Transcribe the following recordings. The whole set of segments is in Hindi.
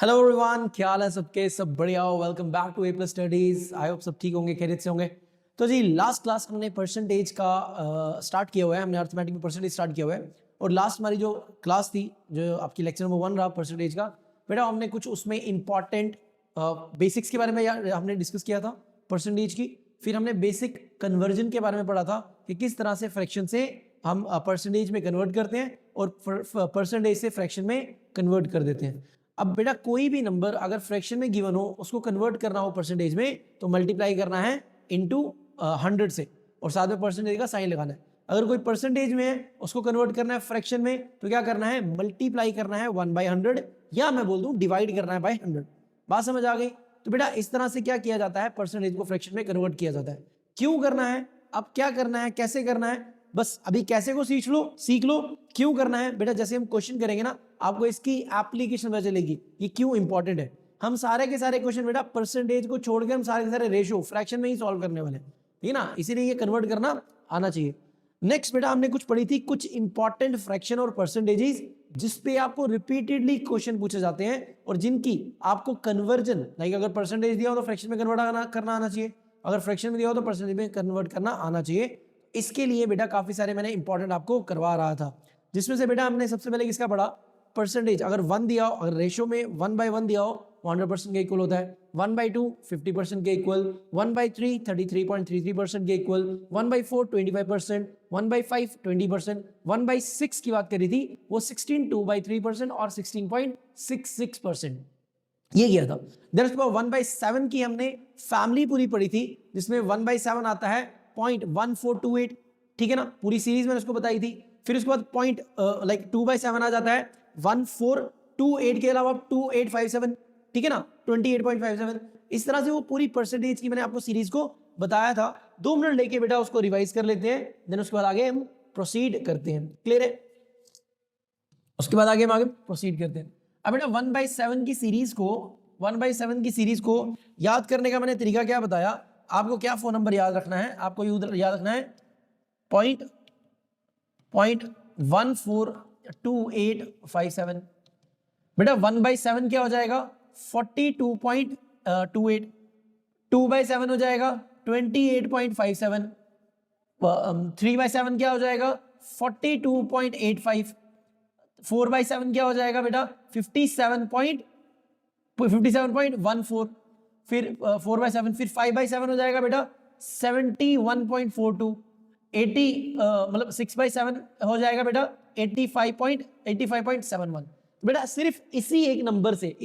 हेलो एवरीवन, क्या हाल है सबके? सब बढ़िया हो? Welcome back to A plus studies. I hope सब ठीक होंगे, खैरियत से होंगे। तो जी लास्ट क्लास हमने परसेंटेज का स्टार्ट किया हुआ है। हमने अर्थमेटिक में परसेंटेज स्टार्ट किया हुआ है और लास्ट हमारी जो क्लास थी, जो आपकी लेक्चर नंबर 1 रहा परसेंटेज का, बेटा हमने कुछ उसमें इंपॉर्टेंट बेसिक्स के बारे में हमने डिस्कस किया था परसेंटेज की। फिर हमने बेसिक कन्वर्जन के बारे में पढ़ा था कि किस तरह से फ्रैक्शन से हम परसेंटेज में कन्वर्ट करते हैं और परसेंटेज से फ्रैक्शन में कन्वर्ट कर देते हैं। अब बेटा कोई भी नंबर अगर फ्रैक्शन में गिवन हो, उसको कन्वर्ट करना हो परसेंटेज में, तो मल्टीप्लाई करना है इनटू 100 से और साथ में परसेंटेज का साइन लगाना है। अगर कोई परसेंटेज में है, उसको कन्वर्ट करना है फ्रैक्शन में, तो क्या करना है? मल्टीप्लाई करना है 1/100, या मैं बोल दूं डिवाइड करना है बाय 100। बात समझ आ गई? तो बेटा इस तरह से क्या किया जाता है, परसेंटेज को फ्रैक्शन में कन्वर्ट किया जाता है। क्यों करना है, अब क्या करना है, कैसे करना है, बस अभी कैसे को सीख लो। क्यों करना है बेटा, जैसे हम क्वेश्चन करेंगे ना, आपको इसकी एप्लीकेशन पता चलेगी ये क्यों इंपॉर्टेंट है। हम सारे के सारे क्वेश्चन बेटा परसेंटेज को छोड़ के हम सारे के सारे रेशियो फ्रैक्शन में ही सॉल्व करने वाले हैं, ठीक है ना? इसीलिए ये कन्वर्ट करना आना चाहिए। नेक्स्ट बेटा हमने कुछ पढ़ी थी, कुछ इंपॉर्टेंट फ्रैक्शन और परसेंटेजेस जिसपे आपको रिपीटेडली क्वेश्चन पूछे जाते हैं और जिनकी आपको कन्वर्जन, लाइक अगर परसेंटेज दिया हो तो फ्रैक्शन में कन्वर्ट करना आना चाहिए, अगर फ्रैक्शन में दिया हो तो परसेंटेज में कन्वर्ट करना आना चाहिए। इसके लिए बेटा काफी सारे मैंने इंपॉर्टेंट आपको करवा रहा था, जिसमें से बेटा हमने सबसे पहले किसका पढ़ा? परसेंटेज। अगर 1 दिया हो, अगर रेशियो में 1/1 दिया हो, 100% के इक्वल होता है। 1/2 50% के इक्वल, 1/3 33.33% के इक्वल, 1/4 25%, 1/5 20%, 1/6 की बात करी थी वो 16 2/3% और 16.66%। ये किया था। दरअसल 1/7 की हमने फैमिली पूरी पढ़ी थी, जिसमें 1/7 आता है 0.1428, ठीक है ना? पूरी सीरीज मैंने उसको बताई थी। फिर उसके बाद पॉइंट लाइक 2/7 आ जाता है 1428 के अलावा 2857, ठीक है ना? 28.57। इस तरह से वो पूरी परसेंटेज की मैंने आपको सीरीज को बताया था। 2 मिनट लेके बेटा उसको रिवाइज कर लेते हैं, देन उसके बाद आगे हम प्रोसीड करते हैं। क्लियर है? उसके बाद आगे हम आगे प्रोसीड करते हैं। अब बेटा 1/7 की सीरीज को 1/7 की सीरीज को याद करने का मैंने तरीका क्या बताया आपको? क्या फोन नंबर याद रखना है आपको? याद रखना है 0.142857। बेटा 1/7 क्या हो जाएगा? 42.28। 2/7 हो जाएगा 28.57। 3/7 क्या हो जाएगा? 42.85। 4/7 क्या हो जाएगा बेटा? 57.14। फिर 4/7, फिर 5/7 हो जाएगा बेटा 71.42। 80 मतलब 6/7 हो जाएगा बेटा 85.71। बेटा सिर्फ इसी एक नंबर से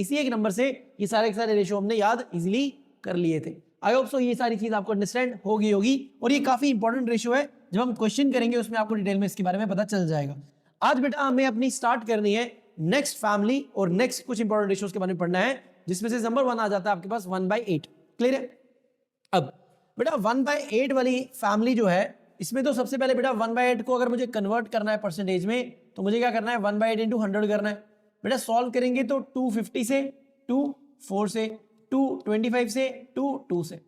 ये सारे के सारे रेशियो हमने याद इजीली कर लिए थे। आई होप सो ये सारी चीज आपको अंडरस्टैंड होगी और ये काफी इंपॉर्टेंट रेशियो है। जब हम क्वेश्चन करेंगे उसमें आपको डिटेल में इसके बारे में पता चल जाएगा। आज बेटा हमें अपनी स्टार्ट करनी है नेक्स्ट फैमिली और नेक्स्ट कुछ इंपॉर्टेंट रेशियोज के बारे में पढ़ना है, जिसमें से नंबर 1 आ जाता है आपके पास 1/8। क्लियर है? अब बेटा 1/8 वाली फैमिली जो है, इसमें तो सबसे पहले बेटा 1/8 को अगर मुझे कन्वर्ट करना है परसेंटेज में, तो मुझे क्या करना है? 1/8 इंटू 100 करना है। बेटा सॉल्व करेंगे तो 250 से, 2 4 से, 225 से, 2 से,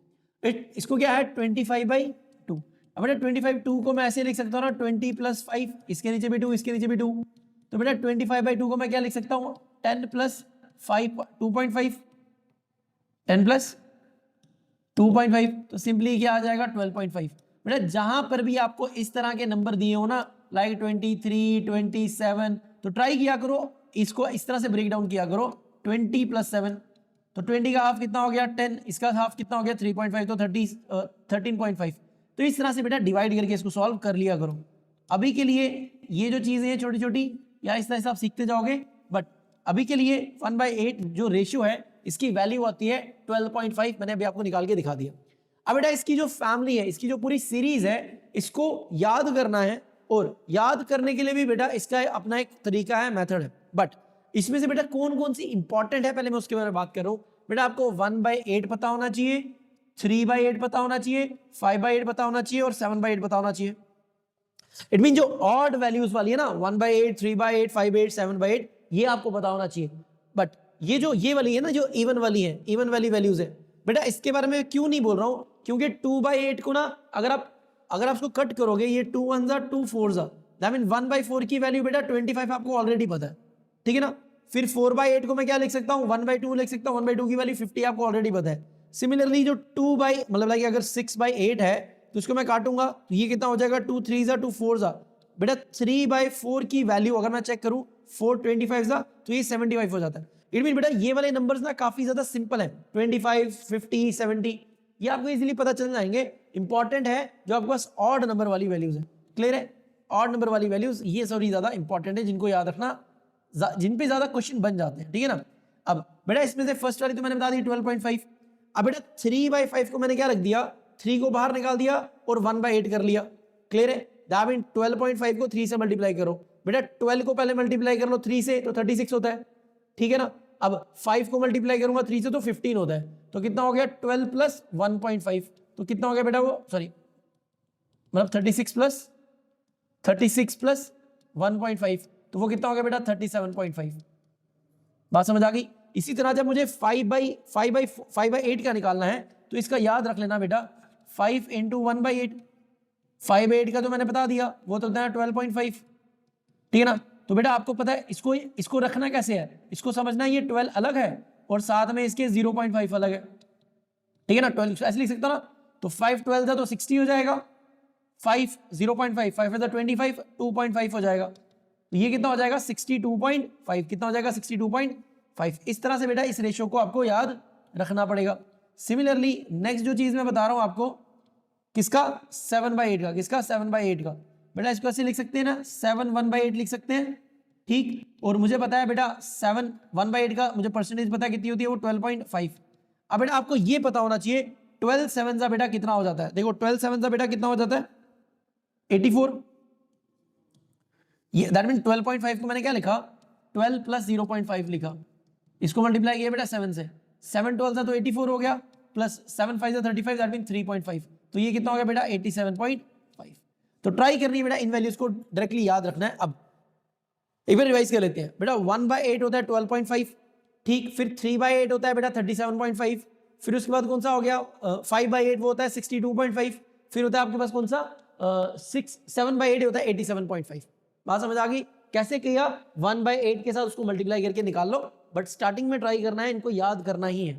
इसको क्या है 25/2। अब बेटा 25/2 को मैं ऐसे लिख सकता हूँ ना, 20 + 5, इसके नीचे भी 2, इसके नीचे भी 2। तो बेटा 25/2 को मैं क्या लिख सकता हूँ? 10 + 5 2.5, 10 + 2.5, तो सिंपली क्या आ जाएगा? 12.5। बेटा जहां पर भी आपको इस तरह के नंबर दिए हो ना, लाइक 23 27, तो ट्राई किया करो इसको इस तरह से ब्रेक डाउन किया करो। 20 + 7, तो 20 का हाफ कितना हो गया? 10। इसका हाफ कितना हो गया? 3.5, तो 13.5। तो इस तरह से बेटा डिवाइड करके इसको सॉल्व कर लिया करो। अभी के लिए ये जो चीजें हैं छोटी छोटी, या इस तरह से आप सीखते जाओगे, बट अभी के लिए 1/8 जो रेशियो है इसकी वैल्यू आती है 12.5। मैंने अभी आपको निकाल के दिखा दिया। अब बेटा इसकी जो फैमिली है, इसकी जो पूरी सीरीज है, इसको याद करना है, और याद करने के लिए भी बेटा इसका अपना एक तरीका है, मेथड है। बट इसमें से बेटा कौन कौन सी इंपॉर्टेंट है पहले मैं उसके बारे में बात कर रहा हूं। बेटा आपको 1/8 पता होना चाहिए, 3/8 पता होना चाहिए, 5/8 पता होना चाहिए और 7/8 पता होना चाहिए। इट मीन जो ऑड वैल्यूज वाली है ना, 1/8 3/8 5/8 7/8, ये आपको पता होना चाहिए। बट ये वाली है ना, जो इवन वाली है, इवन वाली वैल्यूज है, बेटा इसके बारे में क्यों नहीं बोल रहा हूं? क्योंकि 2/8 को ना अगर आप इसको कट करोगे, ये 2 1 2 4 दैट मीन 1/4 की वैल्यू बेटा 25 आपको ऑलरेडी पता है, ठीक है ना? फिर 4/8 को मैं क्या लिख सकता हूँ, 1/2 लिख सकता हूँ। 1/2 की वैल्यू 50 आपको ऑलरेडी पता है। सिमिलरली जो 2 मतलब लाइक अगर 6/8 है तो इसको मैं काटूंगा तो ये कितना हो जाएगा, 2 3 2 4 बेटा 3/4 की वैल्यू अगर मैं चेक करूं 425 तो ये 75 हो जाता है। इट मीन बेटा ये वाले नंबर्स ना काफी ज्यादा सिंपल है, 25 50 70 ये आपको इजीली पता चल जाएंगे। इंपॉर्टेंट है जो आपके पास ऑड नंबर वाली वैल्यूज है, क्लियर है, ऑड नंबर वाली वैल्यूज ये सॉरी ज्यादा इंपॉर्टेंट है, जिनको याद रखना, जिन पे ज्यादा क्वेश्चन बन जाते हैं, ठीक है ना। अब बेटा इसमें से फर्स्ट वाली तो मैंने बता दी 12.5। अब बेटा 3/5 को मैंने क्या रख दिया, 3 को बाहर निकाल दिया और 1/8 कर लिया, क्लियर है। दैट मीन 12.5 को 3 से मल्टीप्लाई करो, बेटा 12 को पहले मल्टीप्लाई कर लो 3 से तो 36 होता है, ठीक है ना। अब 5 को मल्टीप्लाई करूंगा 3 से तो 15 होता है, तो कितना हो गया 12 प्लस 1.5 तो कितना हो गया बेटा, वो सॉरी मतलब 36 प्लस 1.5 तो वो कितना हो गया बेटा 37.5। बात समझ आ गई। इसी तरह जब मुझे 5/8 का निकालना है तो इसका याद रख लेना बेटा 5 इंटू 1/8, 5/8 का तो मैंने बता दिया वो तो होता है 12.5, ठीक है ना। तो बेटा आपको पता है इसको रखना कैसे है, इसको समझना ये 12 अलग है और साथ में इसके 0.5 अलग है, ठीक है ना। 12 ऐसे लिख सकता ना, तो 5 12 था तो 60 हो जाएगा, 5 0.5 5 है 25 2.5 हो जाएगा, तो ये कितना हो जाएगा 62.5, कितना हो जाएगा 62.5। इस तरह से बेटा इस रेशियो को आपको याद रखना पड़ेगा। सिमिलरली नेक्स्ट जो चीज मैं बता रहा हूं आपको किसका 7/8 का, किसका 7/8 का, बेटा इसको ऐसे लिख सकते हैं ना 7 1/8 लिख सकते हैं, ठीक। और मुझे पता है बेटा 7 1/8 का मुझे परसेंटेज पता है कितनी होती है, वो 12.5। अब बेटा आपको ये पता होना चाहिए 12 7 का बेटा कितना हो जाता है, देखो 12 7 का बेटा कितना हो जाता है 84, ये दैट मीन 12.5 को मैंने क्या लिखा 12 प्लस 0.5 लिखा, इसको मल्टीप्लाई किया बेटा 7 से, 7 12 था तो 84 हो गया, प्लस 7 5 35 दैट मीन 3.5, तो ये कितना हो गया बेटा 87.5। तो ट्राई करनी है बेटा इन वैल्यूज को डायरेक्टली याद रखना है। अब एक बार रिवाइज कर लेते हैं बेटा 1/8 होता है 12.5, ठीक। फिर 3/8 होता है बेटा 37.5, फिर उसके बाद कौन सा हो गया 5/8 वो होता है 62.5, फिर होता है आपके पास कौन सा 7/8 होता है 87.5। बात समझ आ गई कैसे किया, 1/8 के साथ उसको मल्टीप्लाई करके निकाल लो, बट स्टार्टिंग में ट्राई करना है, इनको याद करना ही है,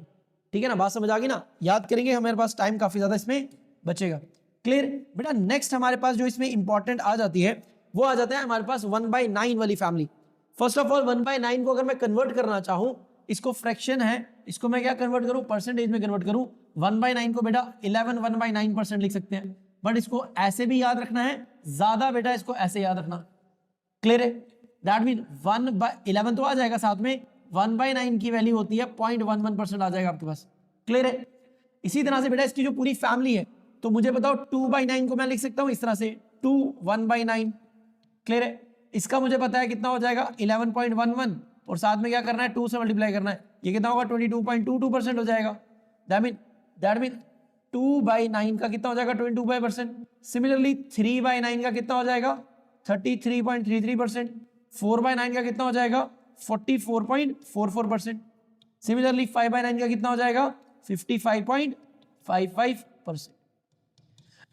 ठीक है ना। बात समझ आ गई ना, याद करेंगे हमारे पास टाइम काफी ज्यादा इसमें बचेगा, क्लियर। बेटा नेक्स्ट हमारे पास जो इसमें इंपॉर्टेंट आ जाती है वो आ जाता है हमारे पास 1/9 वाली फैमिली। फर्स्ट ऑफ ऑल 1/9 को अगर मैं कन्वर्ट करना चाहूं, इसको फ्रैक्शन है, इसको मैं क्या कन्वर्ट करूं परसेंटेज में कन्वर्ट करूं, 1/9 को बेटा 11 1/9% लिख सकते हैं, बट इसको ऐसे भी याद रखना है, ज्यादा बेटा इसको ऐसे याद रखना, क्लियर है। दैट मीन 1/11 तो आ जाएगा साथ में, 1/9 की वैल्यू होती है 0.11% आ जाएगा आपके पास, क्लियर है। इसी तरह से बेटा इसकी जो पूरी फैमिली है, तो मुझे बताओ 2/9 को मैं लिख सकता हूं इस तरह से 2 1/9, क्लियर है। इसका मुझे पता है कितना हो जाएगा 11.11 और साथ में क्या करना है 2 से मल्टीप्लाई करना है, ये कितना होगा 22.22% हो जाएगा। दैट मीन 2/9 का कितना हो जाएगा 22%। सिमिलरली 3/9 का कितना हो जाएगा 33.33%, 4/9 का कितना हो जाएगा 44.44%, सिमिलरली 5/9 का कितना हो जाएगा 55.55%।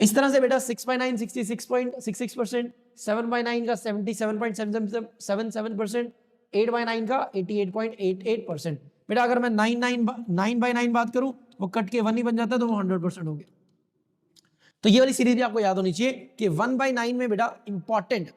इस तरह से बेटा 6/9 66.66%, 7/9 का 77.77%, 8/9 का 88.88%। बेटा अगर मैं 9/9 बात करूं वो कट के 1 ही बन जाता है तो वो 100% हो गया। तो ये वाली सीरीज भी आपको याद होनी चाहिए कि 1/9 में बेटा इंपॉर्टेंट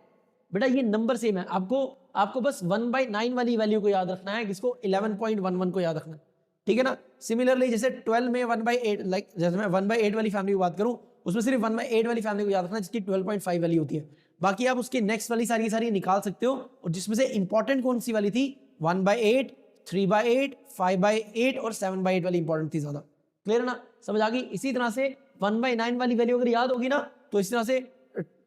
बेटा ये नंबर सेम है, आपको बस 1/9 वाली वैल्यू को याद रखना है, किसको 11.11 को याद रखना है, ठीक है ना। सिमिलरली जैसे 12 में 1/8 लाइक जैसे मैं 1/8 वाली फैमिली की बात करूं उसमें सिर्फ 1/8 वाली फैमिली को याद रखना जिसकी 12.5 वैल्यू होती है, बाकी आप उसकी नेक्स्ट वाली सारी निकाल सकते हो, और जिसमें से इंपॉर्टेंट कौन सी वाली थी 1/8 3/8 5/8 और 7/8 वाली इंपॉर्टेंट थी ज्यादा, क्लियर है ना, समझ आ गई। इसी तरह से 1/9 वाली वैल्यू अगर याद होगी ना तो इस तरह से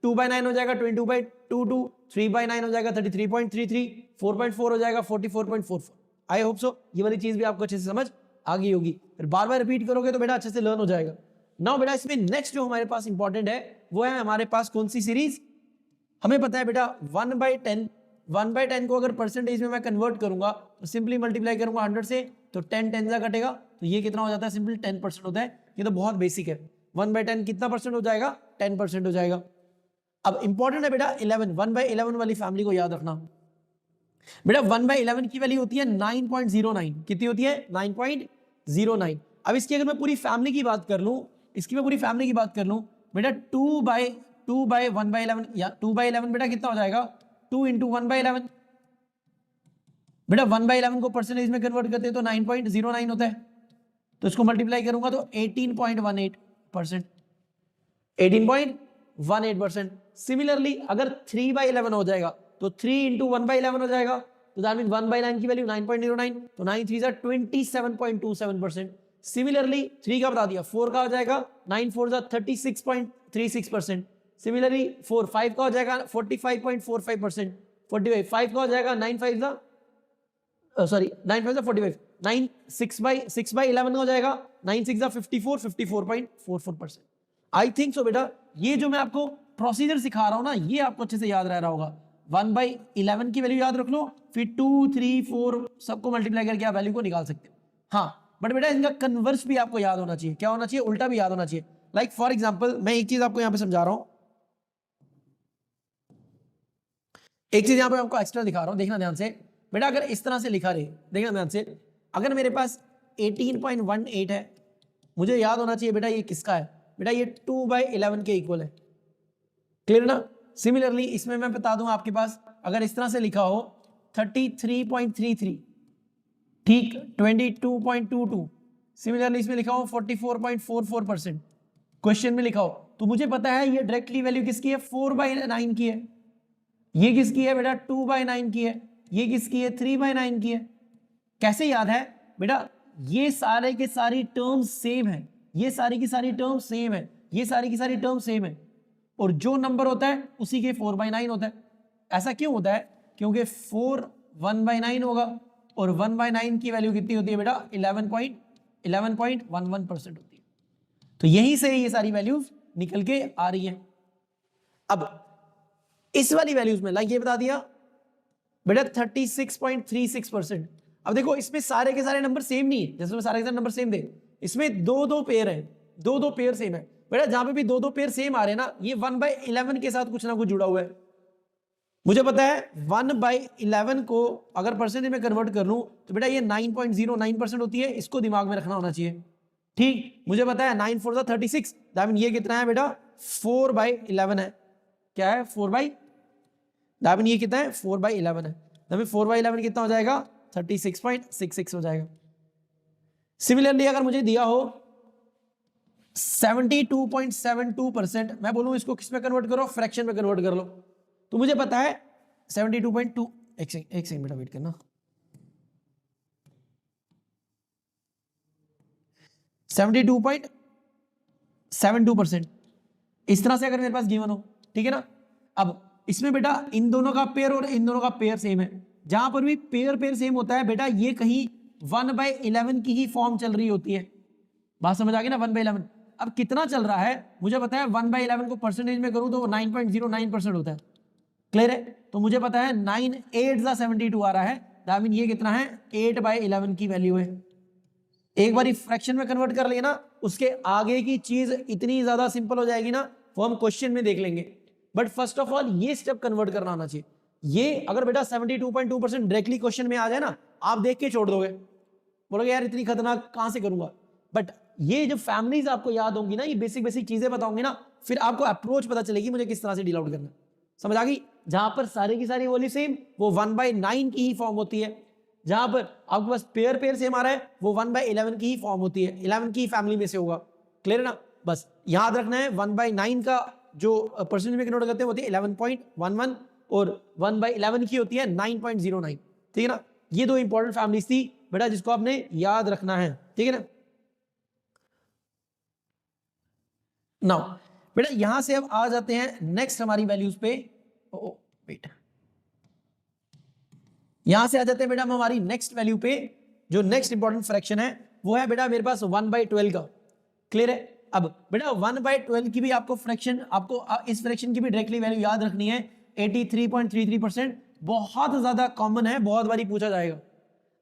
2/9 हो जाएगा 22.22, 3/9 हो जाएगा 33.33, 4.4 हो जाएगा 44.44। आई होप सो ये वाली चीज भी आपको अच्छे से समझ आ गई होगी, फिर बार बार रिपीट करोगे तो बेटा अच्छे से लर्न हो जाएगा। नाउ बेटा इसमें नेक्स्ट जो हमारे पास इंपॉर्टेंट है वो है हमारे पास कौन सी सीरीज, हमें पता है बेटा 1/10 को अगर परसेंटेज में मैं कन्वर्ट करूंगा तो सिंपली मल्टीप्लाई करूंगा 100 से, तो 10 10 का कटेगा तो ये कितना हो जाता है सिंपल 10% होता है, ये तो बहुत बेसिक है। 1/10 कितना परसेंट हो जाएगा 10% हो जाएगा। अब इंपॉर्टेंट है बेटा 11 1/11 वाली फैमिली को याद रखना, बेटा 1/11 की वैल्यू होती है 9.09। कितनी होती है? 9.09। अब इसकी अगर मैं पूरी फैमिली की बात कर लूं, इसकी मैं पूरी फैमिली की बात कर लूं, बेटा 2/1/11 या 2/11 बेटा कितना हो जाएगा? 2 इंटू 1/11। बेटा 1/11 को परसेंटेज में कन्वर्ट करते हैं तो 9.09 होता है, तो इसको मल्टीप्लाई करूंगा तो 18.18%। 18.18%। सिमिलरली अगर 3/11 हो जाएगा तो 3 इंटू 1/11 हो जाएगा, तो दैट मीन 1/9 की वैल्यू 9.09, तो 9 3 जा 27.27%। सिमिलरली 3 का बता दिया, 4 का हो जाएगा 9 4 जा 36.36%। सिमिलरली 4 5 का हो जाएगा 45.45%। 45 5 का हो जाएगा 9 5 जा सॉरी 9 5 जा 45। 9 6/11 हो जाएगा 9 6 जा 54 54.44%। आई थिंक सो बेटा ये जो मैं आपको प्रोसीजर सिखा रहा हूं ना, ये आपको अच्छे से याद रह रहा होगा। 1/11 की वैल्यू याद रख लो, फिर 2 3 4 सबको मल्टीप्लाई करके आप वैल्यू को निकाल सकते हो। हाँ बट बेटा इनका कन्वर्स भी आपको याद होना चाहिए। क्या होना चाहिए? उल्टा भी याद होना चाहिए। लाइक फॉर एग्जाम्पल मैं एक चीज आपको यहां पे समझा रहा हूं, एक चीज यहां पे आपको एक्स्ट्रा दिखा रहा हूं, देखना ध्यान से। बेटा अगर इस तरह से लिखा रहे, देखना ध्यान से, अगर मेरे पास 18.18 है, मुझे याद होना चाहिए बेटा ये किसका है? बेटा ये 2/11 के इक्वल है। क्लियर ना? सिमिलरली इसमें मैं बता दूं आपके पास, अगर इस तरह से लिखा हो 33.33, ठीक 22.22, सिमिलरली इसमें लिखा हो 44.44%, क्वेश्चन में लिखा हो, तो मुझे पता है ये डायरेक्टली वैल्यू किसकी है? 4/9 की है। ये किसकी है बेटा? 2/9 की है। ये किसकी है? 3/9 की है। कैसे याद है बेटा? ये सारे के सारी टर्म्स सेम है, ये सारी की सारी टर्म्स सेम है, ये सारी की सारी टर्म्स सेम है, और जो नंबर होता है उसी के 4/9 होता है। ऐसा क्यों होता है? क्योंकि 4 1/9 होगा और 1/9 की वैल्यू कितनी होती है बेटा? 11.11% होती है। तो यहीं से ये सारी वैल्यूज निकल के आ रही है। अब इस वाली वैल्यूज में लाइक ये बता दिया बेटा 36.36%। अब देखो इसमें सारे के सारे नंबर सेम नहीं है, जैसे में सारे के सारे नंबर सेम थे, इसमें दो दो पेयर है, दो दो पेयर सेम है। बेटा जहां पे भी दो दो पेयर सेम आ रहे हैं ना, ये 1/11 के साथ कुछ ना कुछ जुड़ा हुआ है। मुझे पता है 1/11 को अगर परसेंटेज में कन्वर्ट कर लूं तो बेटा ये 9.09% होती है, इसको दिमाग में रखना होना चाहिए। ठीक, मुझे पता है 9 4 36, दैट मीन ये कितना है बेटा? 4/11 है। क्या है? 4/, दैट मीन ये कितना है? 4/11 है। दैट मीन 4/11 कितना हो जाएगा? 36.66 हो जाएगा। सिमिलरली अगर मुझे दिया हो 72.72%, मैं बोलूं इसको किस में कन्वर्ट करो? फ्रैक्शन में कन्वर्ट कर लो, तो मुझे पता है 72.2, एक सेकंड बेटा वेट करना, 72.72%। इस तरह से अगर मेरे पास गिवन हो, ठीक है ना। अब इसमें बेटा इन दोनों का पेयर और इन दोनों का पेयर सेम है, जहां पर भी पेयर पेयर सेम होता है बेटा ये कहीं 1/11 की ही फॉर्म चल रही होती है। बात समझ आ गई ना? 1/11 अब कितना चल रहा है मुझे पता है, 1/11 को परसेंटेज में करूं तो 9.09% होता है। क्लियर है? तो मुझे पता है 9 8 72 आ रहा है, दैट मीन ये कितना है? 8/11 की वैल्यू है। एक बार फ्रैक्शन में कन्वर्ट कर लेना, उसके आगे की चीज इतनी ज्यादा सिंपल हो जाएगी ना, वो हम क्वेश्चन में देख लेंगे। बट फर्स्ट ऑफ ऑल ये स्टेप कन्वर्ट करना आना चाहिए। ये अगर बेटा 72.2% डायरेक्टली क्वेश्चन में आ जाए ना, आप देख के छोड़ दोगे, बोलोगे यार इतनी खतरनाक कहां से करूंगा। बट ये जो फैमिलीज आपको याद होंगी ना, ये बेसिक बेसिक चीजें बताऊंगी ना, फिर आपको अप्रोच पता चलेगी मुझे किस तरह से डील आउट करना। समझ आ गई? जहां पर सारी की सारी वैल्यू सेम, वो 1/9 की ही फॉर्म होती है। जहां पर आपके पास पेयर पेयर सेम आ रहा है, वो 1/11 की ही फॉर्म होती है, 11 की फैमिली में से होगा। क्लियर है ना? बस याद रखना है 1/9 का जो परसेंटेज में कन्वर्ट करते हैं होती है 11.11 और 1/11 की होती है 9.09। ठीक है ना? ये दो इंपॉर्टेंट फैमिलीज थी बेटा जिसको आपने याद रखना है। ठीक है ना? नाउ बेटा यहां से अब आ जाते हैं नेक्स्ट हमारी वैल्यूज पे। वेट, यहां से आ जाते हैं बेटा हम हमारी नेक्स्ट वैल्यू पे। जो नेक्स्ट इंपॉर्टेंट फ्रैक्शन है वो है बेटा मेरे पास 1/12 का। क्लियर है? अब बेटा 1/12 की भी आपको फ्रैक्शन, आपको इस फ्रैक्शन की भी डायरेक्टली वैल्यू याद रखनी है 83.33%। बहुत ज्यादा कॉमन है, बहुत बारी पूछा जाएगा।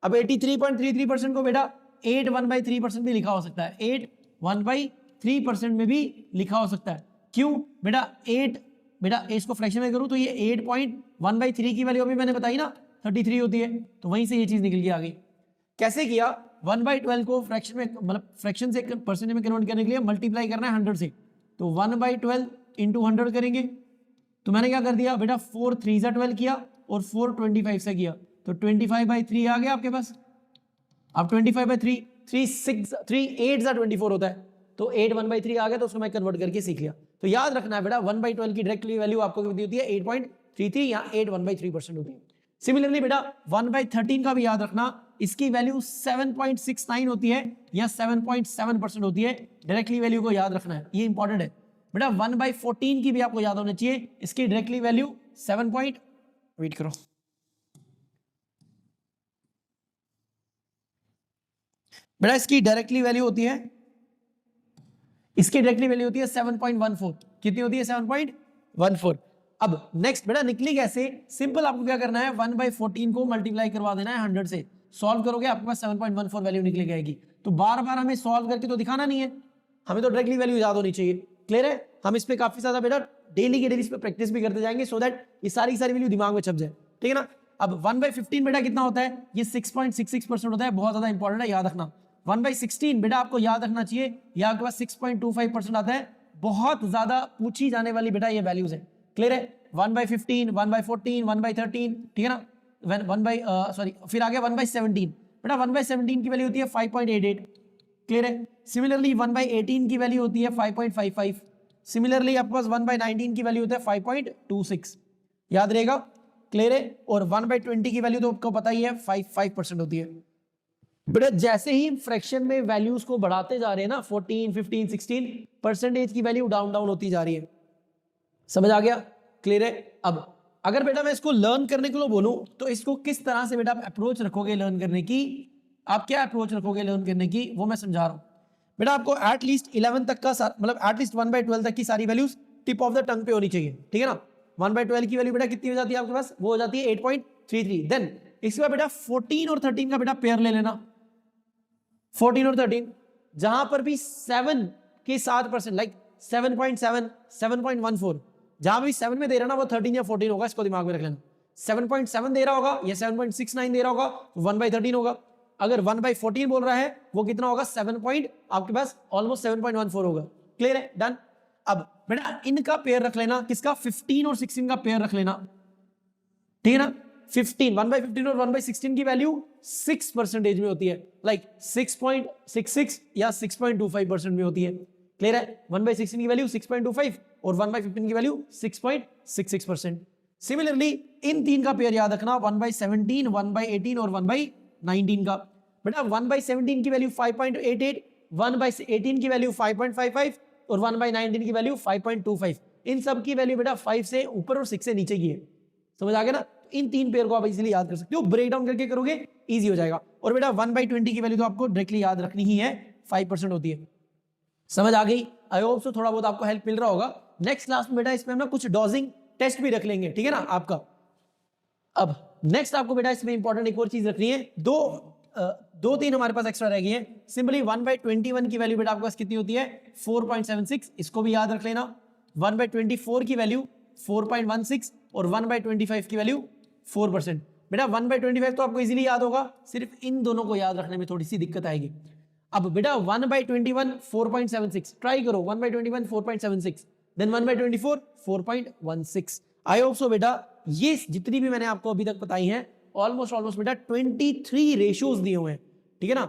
अब 83.33% को बेटा 8 1/3% भी लिखा हो सकता है, 8 1/3% में भी लिखा हो सकता है। क्यों बेटा? 8 बेटा इसको फ्रैक्शन में करूं तो ये 8.1/3 की वैल्यू अभी मैंने बताई ना 33 होती है, तो वहीं से ये चीज निकल के आ गई। कैसे किया, 1/12 को फ्रैक्शन में मतलब फ्रैक्शन से परसेंटेज में कन्वर्ट करने के लिए मल्टीप्लाई करना है 100 से, तो 1/12 इंटू 100 करेंगे। तो मैंने क्या कर दिया बेटा, 4 3 जा 12 किया और 4 25 से किया, तो 25/3 आ गया आपके पास। अब 25/3 3 8 जा 24 होता है, तो 8 1/3 आ गया, तो उसको मैं कन्वर्ट करके सीख लिया। तो याद रखना है बेटा 1/12 की डायरेक्टली वैल्यू आपको कितनी होती है, 8.33 या 8 1/3% होती है। सिमिलरली बेटा 1/13 का भी याद रखना, इसकी वैल्यू 7.69 होती है या 7.7% होती है। डायरेक्टली वैल्यू को याद रखना है, ये इंपॉर्टेंट है बेटा। 1/14 की भी आपको याद होना चाहिए, इसकी डायरेक्टली वैल्यू 7 वेट करो, बेटा इसकी डायरेक्टली वैल्यू होती है, इसकी डायरेक्टली वैल्यू होती है 7.14। कितनी होती है, 7.14। अब नेक्स्ट बेटा निकली कैसे, सिंपल आपको क्या करना है, 1/14 को मल्टीप्लाई करवा देना है 100 से, सॉल्व करोगे आपके पास 7.14 वैल्यू निकल आएगी। तो बार बार हमें सॉल्व करके तो दिखाना नहीं है, हमें तो डायरेक्टली वैल्यू याद होनी चाहिए। क्लियर है, हम इस पे काफी ज्यादा बेटा डेली के डेली इस पे प्रैक्टिस भी करते जाएंगे, सो दैट ये सारी वैल्यू दिमाग में छप जाए, ठीक है ना। अब 1/15 बेटा कितना होता है, ये 6.66% होता है, बहुत ज्यादा इंपॉर्टेंट है, याद रखना। 1/16 बेटा आपको याद रखना चाहिए, ये आपके पास 6.25% आता है, बहुत ज्यादा पूछी जाने वाली बेटा ये वैल्यूज है। क्लियर है, 1/15 1/14 1/13, ठीक है ना। फिर आ गया 1/17 बेटा, 1/17 की वैल्यू होती है 5.88। क्लियर है, सिमिलरली 1/18 की वैल्यू होती है 5.55। सिमिलरली आपके पास 1/19 की वैल्यू होता है 5.26, याद रहेगा। क्लियर है, और 1/20 की वैल्यू तो आपको पता ही है 5% होती है। बेटा जैसे ही फ्रैक्शन में वैल्यूज को बढ़ाते जा रहे हैं ना, 14 15 16 परसेंटेज की वैल्यू डाउन डाउन होती जा रही है, समझ आ गया। क्लियर है, अब अगर बेटा मैं इसको लर्न करने के लिए बोलूं, तो इसको किस तरह से बेटा आप अप्रोच रखोगे लर्न करने की, आप क्या अप्रोच रखोगे लर्न करने की, वो मैं समझा रहा हूं। बेटा आपको एटलीस्ट 11 तक का मतलब एटलीस्ट 1/12 तक की सारी values tip of the tongue पे होनी चाहिए, ठीक है ना। 1/12 की वैल्यू बेटा कितनी हो जाती है आपके पास, वो हो जाती है 8.33। देन इसके बाद बेटा 14 और 13 का बेटा पेयर ले लेना, 14 और 13 जहां पर भी 7 के 7% लाइक 7.7 7.14, जहां भी 7 में दे रहा ना वो 13 या 14 होगा, इसको दिमाग में रख लेना। 7.7 दे रहा होगा या 7.69 दे रहा होगा, 1/13 होगा। अगर 1/14 बोल रहा है वो कितना होगा, 7 पॉइंट आपके पास ऑलमोस्ट 7.14 होगा। क्लियर है, डन। अब बेटा इनका पेयर रख लेना, किसका, 15 और 16 का पेयर रख लेना, ठीक है ना। 1/15 और 1/16 की वैल्यू 6% में होती है, लाइक 6.66 या 6.25% में होती है। क्लियर है, 1/16 की वैल्यू 6.25 और 1/15 की वैल्यू 6.66%। सिमिलरली इन तीन का पेयर याद रखना, 1/17 1/18 और 1/19 का। बेटा 1/17 की वैल्यू 5.88, 1/18 की वैल्यू 5.55 और 1/19 की वैल्यू 5.25। इन सब की वैल्यू बेटा 5 से ऊपर और 6 से नीचे की है, समझ आ गया ना। इन तीन पेयर को आप इजीली याद कर सकते हो, ब्रेक डाउन करके करोगे इजी हो जाएगा। और बेटा 1/20 की वैल्यू तो आपको डायरेक्टली याद रखनी ही है, 5% होती है, समझ आ गई। आई होप सो थोड़ा बहुत आपको हेल्प मिल रहा होगा। नेक्स्ट क्लास में बेटा इसमें हम ना कुछ डॉजिंग टेस्ट भी रख लेंगे, ठीक है ना आपका। अब नेक्स्ट आपको बेटा इसमें इंपॉर्टेंट एक और चीज रखनी है, दो तीन हमारे पास एक्स्ट्रा रह गई है। सिंपली 1/21 की वैल्यू बेटा आपके पास कितनी होती है, 4.76, इसको भी याद रख लेना। 1/24 की वैल्यू 4.16 और 1/25 की वैल्यू 4%। बेटा 1/25 तो आपको इजीली याद होगा, सिर्फ इन दोनों को याद रखने में थोड़ी सी दिक्कत आएगी। अब बेटा 1/21 4.76, ट्राई करो 1/21 4.76, देन 1/24 4.16। आई होप सो बेटा ये जितनी भी मैंने आपको अभी तक बताई हैं ऑलमोस्ट बेटा 23 रेशियोज दिए हुए हैं, ठीक है ना,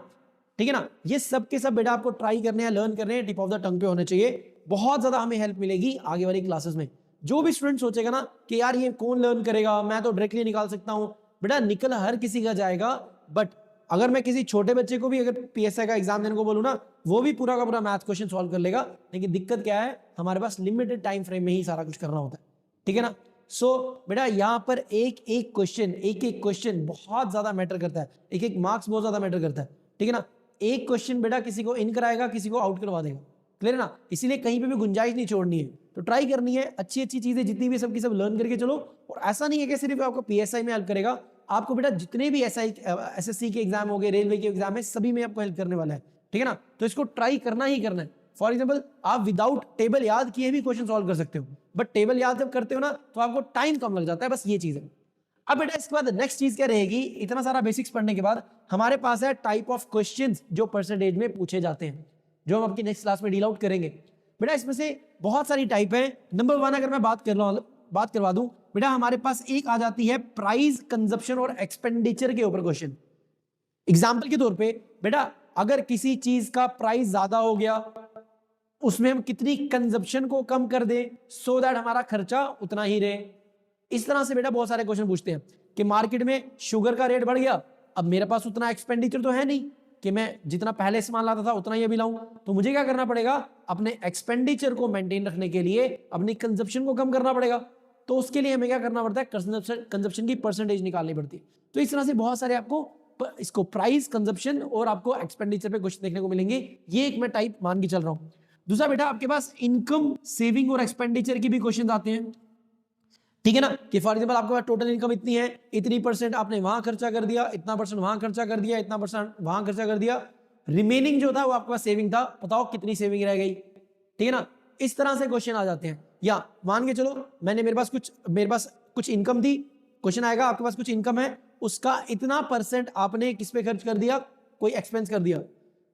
ठीक है ना। ये सब के सब बेटा आपको ट्राई करने हैं, लर्न करने हैं, टिप ऑफ द टंग पे होने चाहिए। बहुत ज्यादा हमें हेल्प मिलेगी आगे वाली क्लासेस में। जो भी स्टूडेंट सोचेगा ना कि यार ये कौन लर्न करेगा, मैं तो डायरेक्टली निकाल सकता हूं, बेटा निकल हर किसी का जाएगा। बट अगर मैं किसी छोटे बच्चे को भी अगर पीएसआई का एग्जाम देने को बोलूं ना, वो भी पूरा का पूरा मैथ क्वेश्चन सॉल्व कर लेगा। लेकिन दिक्कत क्या है, हमारे पास लिमिटेड टाइम फ्रेम में ही सारा कुछ करना होता है, ठीक है ना। सो बेटा यहाँ पर एक एक क्वेश्चन बहुत ज्यादा मैटर करता है, एक एक मार्क्स बहुत ज्यादा मैटर करता है, ठीक है ना। एक क्वेश्चन बेटा किसी को इन कराएगा, किसी को आउट करवा देगा, क्लियर है ना। इसीलिए कहीं पे भी गुंजाइश नहीं छोड़नी है, तो ट्राई करनी है अच्छी चीजें जितनी भी सबकी सब लर्न करके चलो। और ऐसा नहीं है कि सिर्फ आपको पीएसआई में हेल्प करेगा, आपको बेटा जितने भी एसएससी के एग्जाम हो गए, रेलवे के एग्जाम है, सभी में आपको हेल्प करने वाला है, ठीक है ना। तो इसको ट्राई करना ही करना है। फॉर एग्जाम्पल आप विदाउट टेबल याद किए भी क्वेश्चन सॉल्व कर सकते हो, बट टेबल याद जब करते हो ना तो आपको टाइम कम लग जाता है, बस ये चीज है। अब बेटा इसके बाद नेक्स्ट चीज क्या रहेगी, इतना सारा बेसिक्स पढ़ने के बाद हमारे पास है टाइप ऑफ क्वेश्चंस जो परसेंटेज में पूछे जाते हैं, जो हम आपकी नेक्स्ट क्लास में डील आउट करेंगे। बेटा इसमें से बहुत सारी टाइप है। नंबर 1 अगर मैं बात करवा दूं बेटा, हमारे पास एक आ जाती है प्राइस, कंजप्शन और एक्सपेंडिचर के ऊपर क्वेश्चन। एग्जाम्पल के तौर पे बेटा, अगर किसी चीज का प्राइस ज्यादा हो गया, उसमें हम कितनी कंजप्शन को कम कर दें सो दैट हमारा खर्चा उतना ही रहे। इस तरह से बेटा बहुत सारे क्वेश्चन पूछते हैं कि मार्केट में शुगर का रेट बढ़ गया, अब मेरे पास उतना एक्सपेंडिचर तो है नहीं कि मैं जितना पहले सामान लाता था उतना ही अभी लाऊं, तो मुझे क्या करना पड़ेगा, अपने एक्सपेंडिचर को मेंटेन रखने के लिए अपनी कंजप्शन को कम करना पड़ेगा। तो उसके लिए हमें क्या करना पड़ता है, कंजप्शन की परसेंटेज निकालनी पड़ती है। तो इस तरह से बहुत सारे आपको इसको प्राइस, कंजप्शन और आपको एक्सपेंडिचर पे क्वेश्चन देखने को मिलेंगे। ये एक मैं टाइप मान के चल रहा हूं। दूसरा बेटा, आपके पास इनकम, सेविंग और एक्सपेंडिचर की भी क्वेश्चन आते हैं, ठीक है ना, कि फॉर एग्जांपल आपके पास टोटल इनकम इतनी है, इतनी परसेंट आपने वहां खर्चा कर दिया, इतना परसेंट वहां खर्चा कर दिया, इतना परसेंट वहां खर्चा कर दिया, रिमेनिंग जो था वो आपके पास सेविंग था, बताओ कितनी सेविंग रह गई, ठीक है ना। इस तरह से क्वेश्चन आ जाते हैं। या मान के चलो मेरे पास कुछ इनकम थी, क्वेश्चन आएगा आपके पास कुछ इनकम है, उसका इतना परसेंट आपने किस पे खर्च कर दिया, कोई एक्सपेंस कर दिया,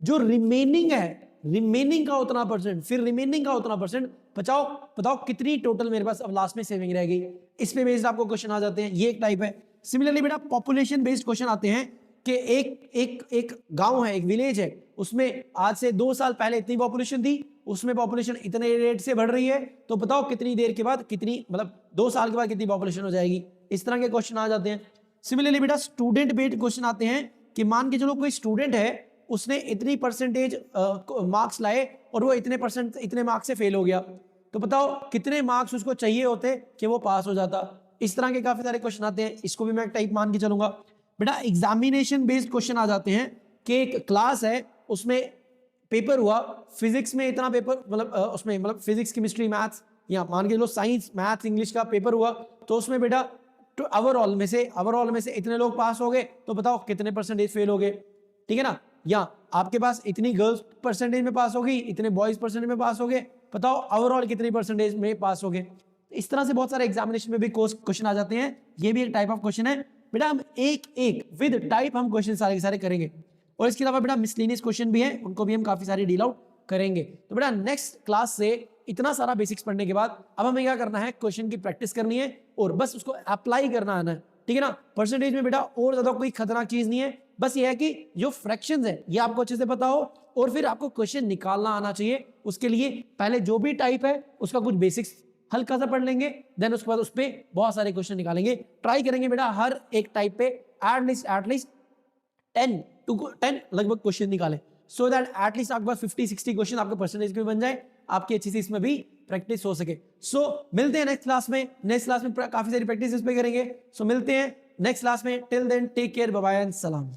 जो रिमेनिंग है, रिमेनिंग का उतना परसेंट, फिर रिमेनिंग का उतना परसेंट, बताओ कितनी टोटल मेरे पास अब लास्ट में सेविंग रह गई। इस पे बेस्ड आपको क्वेश्चन आ जाते हैं, ये एक टाइप है। सिमिलरली बेटा पॉपुलेशन बेस्ड क्वेश्चन आते हैं कि एक गांव है, एक विलेज है, उसमें आज से 2 साल पहले इतनी पॉपुलेशन थी, उसमें पॉपुलेशन इतने रेट से बढ़ रही है, तो बताओ कितनी देर के बाद कितनी, मतलब 2 साल के बाद कितनी पॉपुलेशन हो जाएगी। इस तरह के क्वेश्चन आ जाते हैं। सिमिलरली बेटा स्टूडेंट बेस्ड क्वेश्चन आते हैं कि मान के चलो कोई स्टूडेंट है, उसने इतनी परसेंटेज मार्क्स लाए और वो इतने मार्क्स से फेल हो गया, तो बताओ कितने मार्क्स उसको चाहिए होते कि वो पास हो जाता। इस तरह के काफी सारे क्वेश्चन आते हैं, इसको भी मैं टाइप मान के चलूंगा। बेटा एग्जामिनेशन बेस्ड क्वेश्चन आ जाते हैं कि एक क्लास है, उसमें पेपर हुआ, फिजिक्स में इतना पेपर, उसमें फिजिक्स, केमिस्ट्री, मैथ्स, या मान के लो साइंस, मैथ्स, इंग्लिश का पेपर हुआ, तो उसमें बेटा तो ओवरऑल में से इतने लोग पास हो गए, तो बताओ कितने परसेंटेज फेल हो गए, ठीक है ना। या आपके पास इतनी गर्ल्स परसेंटेज में पास हो गई, इतने बॉयज परसेंटेज में पास हो गए, बताओ ओवरऑल कितनी परसेंटेज में पास हो गए। इस तरह से बहुत सारे एग्जामिनेशन में भी क्वेश्चन आ जाते हैं, ये भी एक टाइप ऑफ क्वेश्चन है। बेटा हम एक विद टाइप हम क्वेश्चन सारे के सारे करेंगे, और इसके अलावा बेटा मिसलेनियस क्वेश्चन भी है, उनको भी हम काफी सारे डील आउट करेंगे। तो बेटा नेक्स्ट क्लास से इतना सारा बेसिक्स पढ़ने के बाद अब हमें क्या करना है, क्वेश्चन की प्रैक्टिस करनी है और बस उसको अप्लाई करना आना है, ठीक है ना। परसेंटेज में बेटा और ज्यादा कोई खतरनाक चीज नहीं है, बस ये है कि जो फ्रैक्शंस है ये आपको अच्छे से पता हो और फिर आपको क्वेश्चन निकालना आना चाहिए। उसके लिए पहले जो भी टाइप है उसका कुछ बेसिक्स हल्का सा पढ़ लेंगे, देन उसके बाद उस पर बहुत सारे क्वेश्चन निकालेंगे। ट्राई करेंगे बेटा हर एक टाइप पे एटलीस्ट 10 लगभग क्वेश्चन निकालें, सो दैट एटलीस्ट आपके पास 50-60 क्वेश्चन आपके परसेंटेज में बन जाए, आपकी अच्छी से इसमें भी प्रैक्टिस हो सके। सो मिलते हैं नेक्स्ट क्लास में काफी सारी प्रैक्टिस इस पे करेंगे। सो मिलते हैं नेक्स्ट क्लास में, till then take care, bye bye and सलाम।